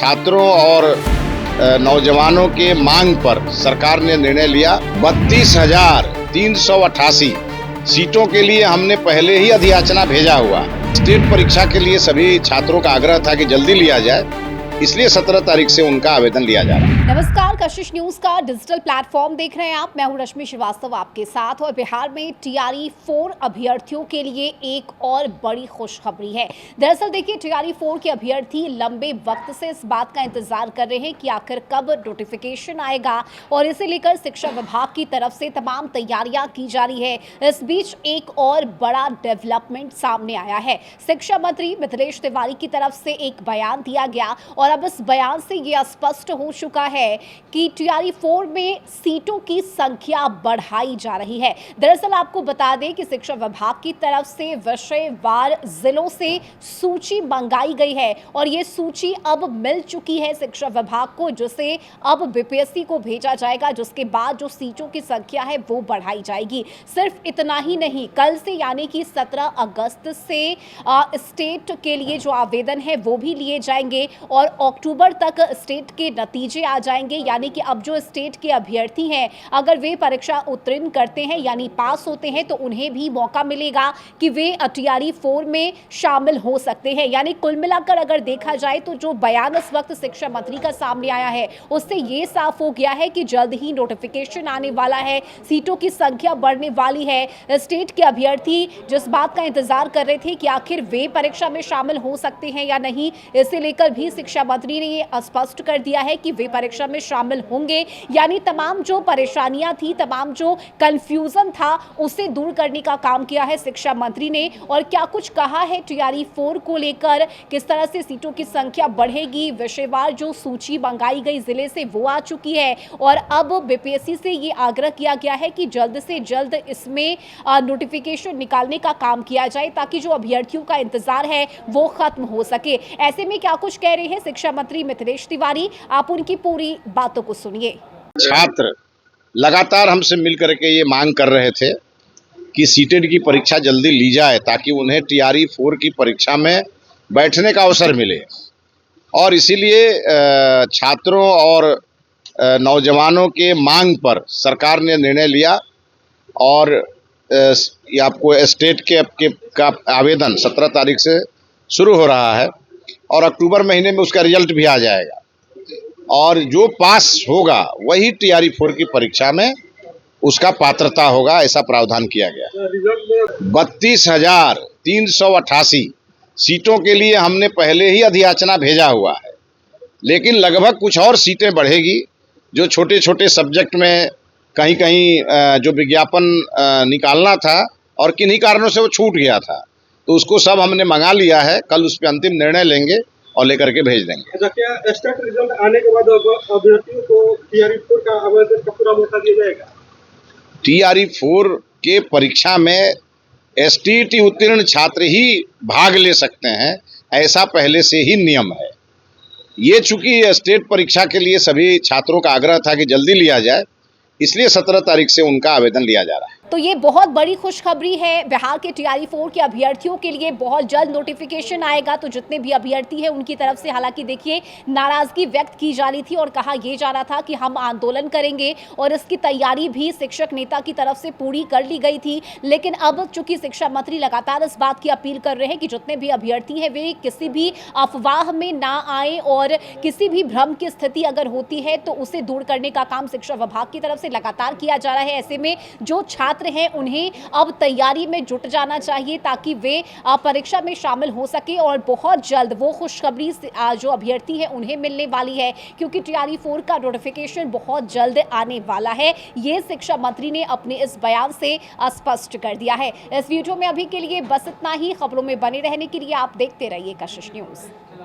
छात्रों और नौजवानों के मांग पर सरकार ने निर्णय लिया। 32,388 सीटों के लिए हमने पहले ही अधियाचना भेजा हुआ। स्टेट परीक्षा के लिए सभी छात्रों का आग्रह था कि जल्दी लिया जाए, इसलिए 17 तारीख से उनका आवेदन लिया जा रहा है। नमस्कार, कशिश न्यूज का डिजिटल प्लेटफॉर्म देख रहे हैं आप। मैं हूं रश्मि श्रीवास्तव आपके साथ। और बिहार में TRE 4 अभ्यर्थियों के लिए एक और बड़ी खुशखबरी है। दरअसल देखिए, TRE 4 के अभ्यर्थी लंबे वक्त से इस बात का इंतजार कर रहे हैं कि आखिर कब नोटिफिकेशन आएगा, और इसे लेकर शिक्षा विभाग की तरफ से तमाम तैयारियां की जा रही है। इस बीच एक और बड़ा डेवलपमेंट सामने आया है। शिक्षा मंत्री मिथिलेश तिवारी की तरफ से एक बयान दिया गया, और अब इस बयान से ये स्पष्ट हो चुका है कि TRE 4 में सीटों की संख्या बढ़ाई जा रही है। दरअसल आपको बता दें कि शिक्षा विभाग की तरफ से विषयवार जिलों से सूची मंगाई गई है, और ये सूची अब मिल चुकी है शिक्षा विभाग को, जिसे अब BPSC को भेजा जाएगा, जिसके बाद जो सीटों की संख्या है वो बढ़ाई जाएगी। सिर्फ इतना ही नहीं, कल से यानी कि 17 अगस्त से स्टेट के लिए जो आवेदन है वो भी लिए जाएंगे, और अक्टूबर तक स्टेट के नतीजे आ जाएंगे। यानी कि अब जो स्टेट के अभ्यर्थी हैं, अगर वे परीक्षा उत्तीर्ण करते हैं यानी पास होते हैं, तो उन्हें भी मौका मिलेगा कि वे TRE 4 में शामिल हो सकते हैं। यानी कुल मिलाकर अगर देखा जाए तो जो बयान इस वक्त शिक्षा मंत्री का सामने आया है, उससे ये साफ हो गया है कि जल्द ही नोटिफिकेशन आने वाला है, सीटों की संख्या बढ़ने वाली है। स्टेट के अभ्यर्थी जिस बात का इंतजार कर रहे थे कि आखिर वे परीक्षा में शामिल हो सकते हैं या नहीं, इसे लेकर भी शिक्षा मंत्री ने ये स्पष्ट कर दिया है कि वे परीक्षा में शामिल होंगे। यानी तमाम जो परेशानियां थी, तमाम जो कंफ्यूजन था, उसे दूर करने का काम किया है शिक्षा मंत्री ने। और क्या कुछ कहा है TRE 4 को लेकर, किस तरह से सीटों की संख्या बढ़ेगी, विषयवार जो सूची मंगाई गई जिले से वो आ चुकी है, और अब BPSC से ये आग्रह किया गया है कि जल्द से जल्द इसमें नोटिफिकेशन निकालने का काम किया जाए, ताकि जो अभ्यर्थियों का इंतजार है वो खत्म हो सके। ऐसे में क्या कुछ कह रहे हैं शिक्षा मंत्री मिथिलेश तिवारी, आप उनकी पूरी बातों को सुनिए। छात्र लगातार हमसे मिल करके ये मांग कर रहे थे कि सीटेट की परीक्षा जल्दी ली जाए, ताकि उन्हें TRE 4 की परीक्षा में बैठने का अवसर मिले। और इसीलिए छात्रों और नौजवानों के मांग पर सरकार ने निर्णय लिया, और ये आपको स्टेट के का आवेदन 17 तारीख से शुरू हो रहा है, और अक्टूबर महीने में उसका रिजल्ट भी आ जाएगा, और जो पास होगा वही TRE 4 की परीक्षा में उसका पात्रता होगा, ऐसा प्रावधान किया गया। 32,388 सीटों के लिए हमने पहले ही अधियाचना भेजा हुआ है, लेकिन लगभग कुछ और सीटें बढ़ेगी। जो छोटे छोटे सब्जेक्ट में कहीं कहीं जो विज्ञापन निकालना था और किन्हीं कारणों से वो छूट गया था, तो उसको सब हमने मंगा लिया है। कल उस पर अंतिम निर्णय लेंगे और लेकर के भेज देंगे। अच्छा, क्या स्टेट रिजल्ट आने के बाद अभ्यर्थियों को TRE 4 का आवेदन का पूरा मौका दिया जाएगा? TRE 4 के परीक्षा में STET उत्तीर्ण छात्र ही भाग ले सकते हैं, ऐसा पहले से ही नियम है। ये चूंकि स्टेट परीक्षा के लिए सभी छात्रों का आग्रह था कि जल्दी लिया जाए, इसलिए 17 तारीख से उनका आवेदन लिया जा रहा है। तो ये बहुत बड़ी खुशखबरी है। बिहार के TRE 4 के अभ्यर्थियों के लिए बहुत जल्द नोटिफिकेशन आएगा। तो जितने भी अभ्यर्थी हैं उनकी तरफ से हालांकि देखिए नाराजगी व्यक्त की जा रही थी, और कहा यह जा रहा था कि हम आंदोलन करेंगे, और इसकी तैयारी भी शिक्षक नेता की तरफ से पूरी कर ली गई थी। लेकिन अब चूंकि शिक्षा मंत्री लगातार इस बात की अपील कर रहे हैं कि जितने भी अभ्यर्थी हैं वे किसी भी अफवाह में ना आए, और किसी भी भ्रम की स्थिति अगर होती है तो उसे दूर करने का काम शिक्षा विभाग की तरफ से लगातार किया जा रहा है। ऐसे में जो छात्र हैं उन्हें अब तैयारी में जुट जाना चाहिए, ताकि वे परीक्षा में शामिल हो सके, और बहुत जल्द वो खुशखबरी जो अभ्यर्थी हैं उन्हें मिलने वाली है, क्योंकि TRE 4 का नोटिफिकेशन बहुत जल्द आने वाला है। ये शिक्षा मंत्री ने अपने इस बयान से स्पष्ट कर दिया है। इस वीडियो में अभी के लिए बस इतना ही। खबरों में बने रहने के लिए आप देखते रहिए कशिश न्यूज।